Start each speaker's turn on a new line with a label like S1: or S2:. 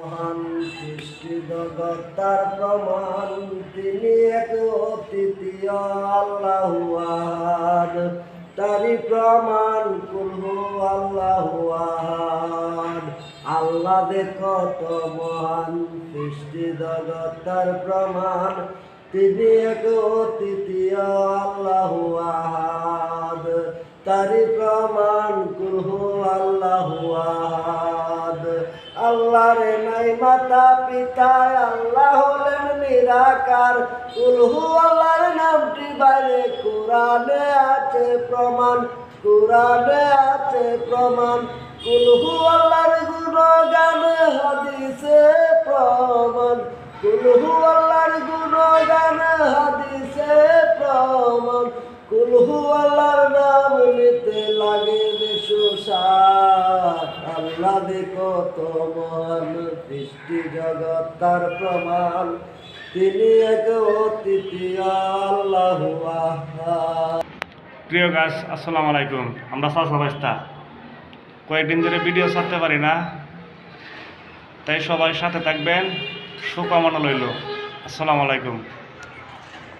S1: মহান সৃষ্টি জগতার প্রমাণ, তিনি এক অদ্বিতীয় আল্লাহু আহাদ। তারি প্রমাণ কুলহু আল্লাহু আহাদ। আল্লাহ যে কত মহান সৃষ্টি জগতার প্রমাণ, তিনি এক অদ্বিতীয় আল্লাহু আহাদ। তারি প্রমাণ কুলহু আল্লাহু আহাদ। আল্লাহর নাই মাতা পিতা, আল্লাহ হলেন নিরাকার। কুলহু আল্লাহর নামটি বাইরে কোরআনে আছে প্রমাণ, কোরআনে আছে প্রমাণ। কুলহু আল্লাহর গুণগান হাদিসে প্রমাণ, কুলহু আল্লাহর গুণগান হাদিসে প্রমাণ। কুলহু আল্লাহর নাম নিতে লাগে সুসার। আল্লাহ যে কত মহান সৃষ্টি জগৎ তার প্রমাণ, তিনি এক অদ্বিতীয় আল্লাহু আহাদ।
S2: প্রিয় গাছ, আসসালামু আলাইকুম। আমরা সাসবাস্তা কয়েকদিন ধরে ভিডিও ছাড়তে পারি না, তাই সবাই সাথে থাকবেন, শুভকামনা রইল। আসসালামু আলাইকুম।